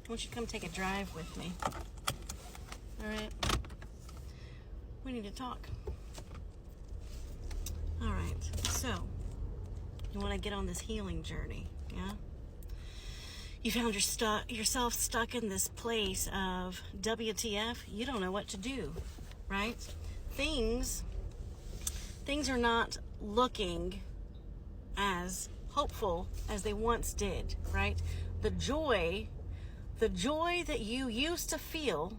I want you to come take a drive with me. All right? We need to talk. All right. So, you want to get on this healing journey, yeah? You found yourself stuck in this place of WTF. You don't know what to do, right? Things are not looking as hopeful as they once did, right? The joy that you used to feel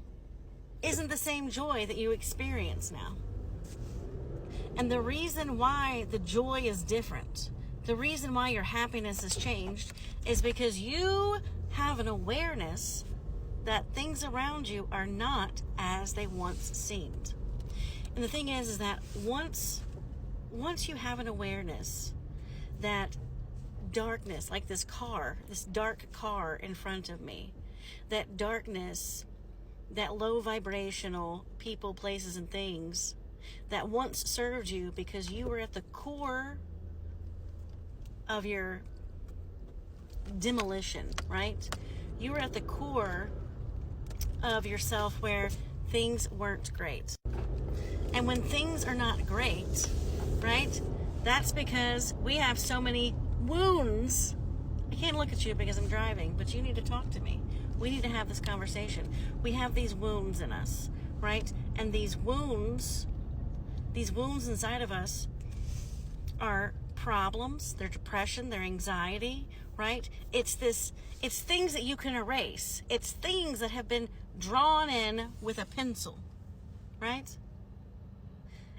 isn't the same joy that you experience now. And the reason why the joy is different, the reason why your happiness has changed, is because you have an awareness that things around you are not as they once seemed. And the thing is that once you have an awareness that darkness, like this dark car in front of me, that darkness, that low vibrational people, places, and things that once served you because you were at the core of your demolition, right? You were at the core of yourself where things weren't great. And when things are not great, right, that's because we have so many wounds. I can't look at you because I'm driving, but you need to talk to me. We need to have this conversation. We have these wounds in us, right? And these wounds inside of us are problems, they're depression, they're anxiety, right? It's things that you can erase. It's things that have been drawn in with a pencil, right?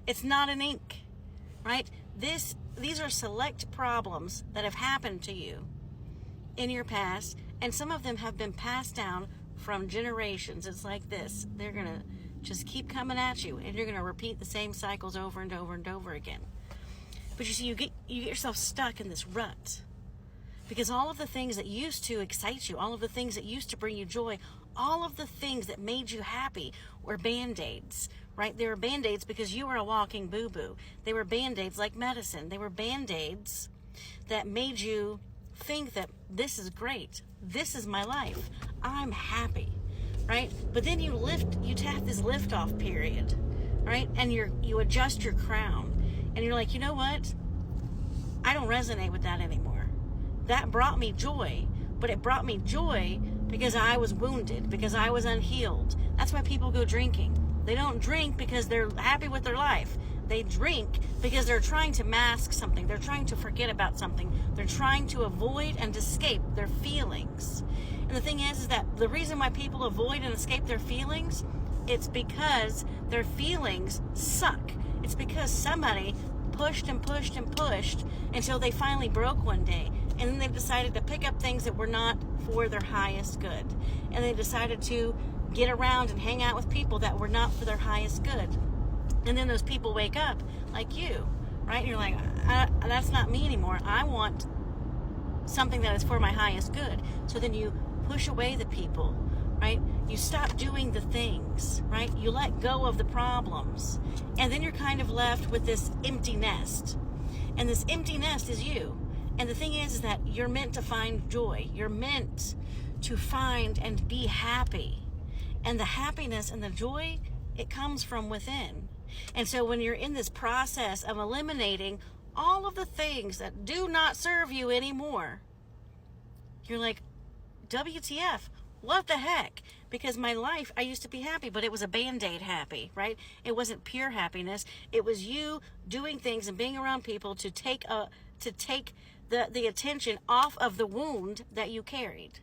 It's not an ink, right? These are select problems that have happened to you in your past, and some of them have been passed down from generations. It's like this. They're going to just keep coming at you, and you're going to repeat the same cycles over and over and over again. But you see, you get yourself stuck in this rut because all of the things that used to excite you, all of the things that used to bring you joy, all of the things that made you happy were Band-Aids, right? They were Band-Aids because you were a walking boo-boo. They were Band-Aids like medicine. They were Band-Aids that made you think that this is great. This is my life. I'm happy, right? But then you have this lift-off period, right? And you adjust your crown. And you're like, you know what? I don't resonate with that anymore. That brought me joy, but it brought me joy because I was wounded, because I was unhealed. That's why people go drinking. They don't drink because they're happy with their life. They drink because they're trying to mask something. They're trying to forget about something. They're trying to avoid and escape their feelings. And the thing is that the reason why people avoid and escape their feelings, it's because their feelings suck. It's because somebody pushed and pushed and pushed until they finally broke one day. And then they've decided to pick up things that were not for their highest good. And they decided to get around and hang out with people that were not for their highest good. And then those people wake up like you, right? And you're like, that's not me anymore. I want something that is for my highest good. So then you push away the people, right? You stop doing the things, right? You let go of the problems. And then you're kind of left with this empty nest. And this empty nest is you. And the thing is that you're meant to find joy. You're meant to find and be happy. And the happiness and the joy, it comes from within. And so when you're in this process of eliminating all of the things that do not serve you anymore, you're like, WTF, what the heck? Because my life, I used to be happy, but it was a Band-Aid happy, right? It wasn't pure happiness. It was you doing things and being around people to take the attention off of the wound that you carried.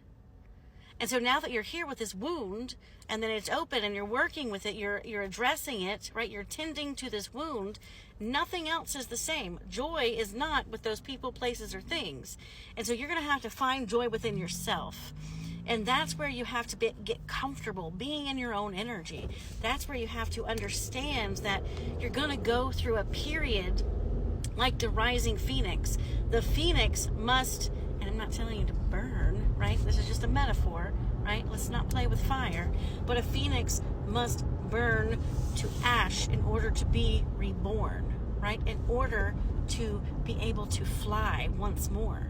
And so now that you're here with this wound, and then it's open and you're working with it, you're addressing it, right? You're tending to this wound. Nothing else is the same. Joy is not with those people, places, or things. And so you're going to have to find joy within yourself. And that's where you have to get comfortable being in your own energy. That's where you have to understand that you're going to go through a period like the rising phoenix. The phoenix must, and I'm not telling you to burn, right? This is just a metaphor, right? Let's not play with fire. But a phoenix must burn to ash in order to be reborn, right? In order to be able to fly once more,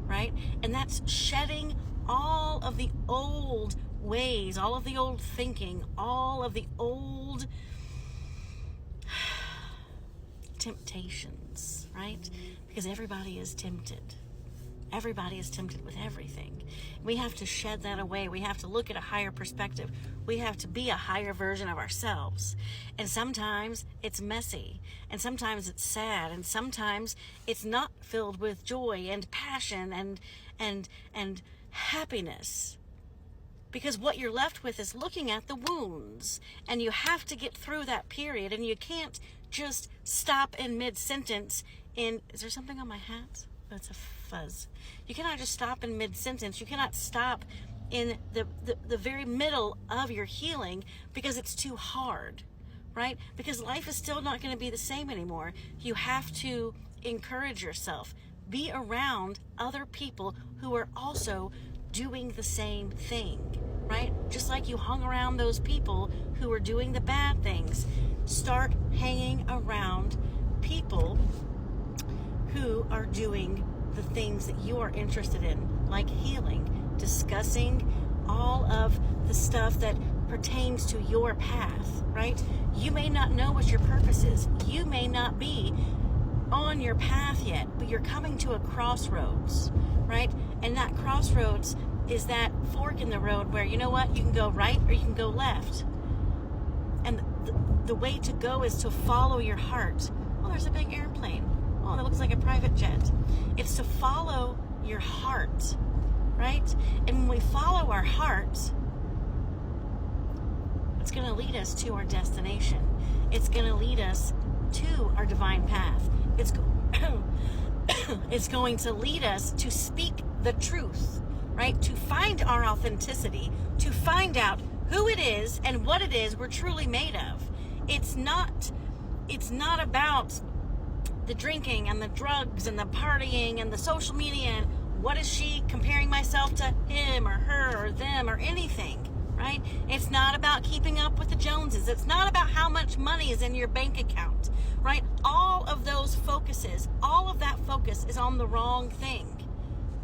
right? And that's shedding all of the old ways, all of the old thinking, all of the old temptations, right? Because everybody is tempted. Everybody is tempted with everything. We have to shed that away. We have to look at a higher perspective. We have to be a higher version of ourselves. And sometimes it's messy, and sometimes it's sad, and sometimes it's not filled with joy and passion and happiness. Because what you're left with is looking at the wounds, and you have to get through that period, and you can't just stop in mid-sentence in, is there something on my hat? That's a fuzz. You cannot just stop in mid-sentence. You cannot stop in the very middle of your healing because it's too hard, right? Because life is still not going to be the same anymore. You have to encourage yourself. Be around other people who are also doing the same thing, right? Just like you hung around those people who are doing the bad things. Start hanging around people who are doing the things that you are interested in, like healing, discussing all of the stuff that pertains to your path, right? You may not know what your purpose is. You may not be on your path yet, but you're coming to a crossroads, right? And that crossroads is that fork in the road where, you know what, you can go right or you can go left. And the way to go is to follow your heart. Oh, there's a big airplane. Oh, that looks like a private jet. It's to follow your heart, right? And when we follow our heart, it's going to lead us to our destination. It's going to lead us to our divine path. It's going to lead us to speak the truth, right? To find our authenticity, to find out who it is and what it is we're truly made of. It's not about the drinking and the drugs and the partying and the social media and what is she comparing myself to him or her or them or anything, right? It's not about keeping up with the Joneses. It's not about how much money is in your bank account, right? All of those focuses, all of that focus is on the wrong thing,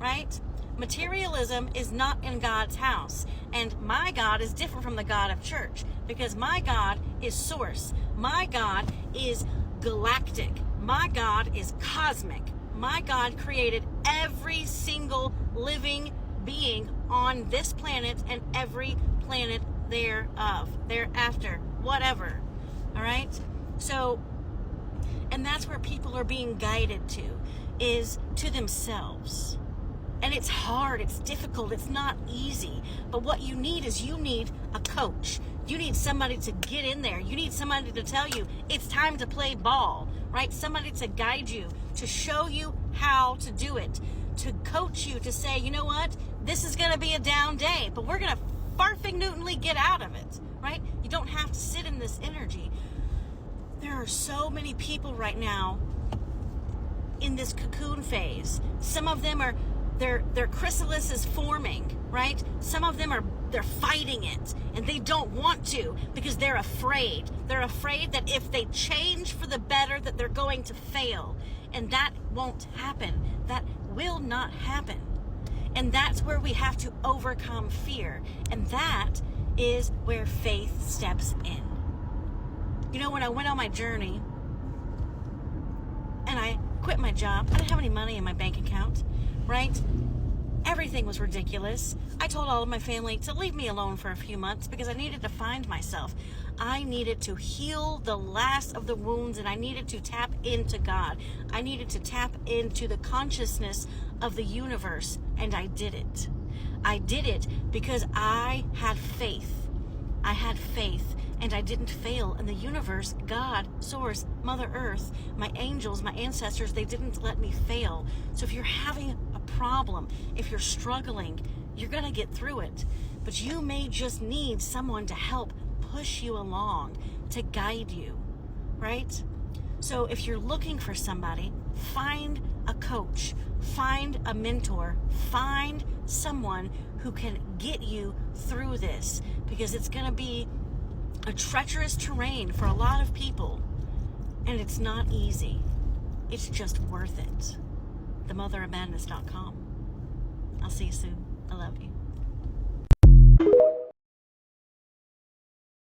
right? Materialism is not in God's house. And my God is different from the God of church because my God is source. My God is galactic. My God is cosmic. My God created every single living being on this planet and every planet thereafter, whatever. All right? So, and that's where people are being guided to, is to themselves. And it's hard, it's difficult, it's not easy. But what you need is you need a coach. You need somebody to get in there. You need somebody to tell you it's time to play ball, right? Somebody to guide you, to show you how to do it, to coach you, to say, you know what? This is going to be a down day, but we're going to farfing-newtonly get out of it, right? You don't have to sit in this energy. There are so many people right now in this cocoon phase. Some of them are their chrysalis is forming, right? Some of them they're fighting it and they don't want to because they're afraid. They're afraid that if they change for the better that they're going to fail. And that won't happen. That will not happen. And that's where we have to overcome fear. And that is where faith steps in. You know, when I went on my journey and I quit my job, I didn't have any money in my bank account, right? Everything was ridiculous. I told all of my family to leave me alone for a few months because I needed to find myself. I needed to heal the last of the wounds and I needed to tap into God. I needed to tap into the consciousness of the universe, and I did it. I did it because I had faith. I had faith and I didn't fail. And the universe, God, Source, Mother Earth, my angels, my ancestors, they didn't let me fail. So if you're having a problem, if you're struggling, you're going to get through it. But you may just need someone to help push you along, to guide you, right? So if you're looking for somebody, find a coach, find a mentor, find someone who can get you through this, because it's going to be a treacherous terrain for a lot of people, and it's not easy. It's just worth it. TheMotherofMadness.com. I'll see you soon. I love you.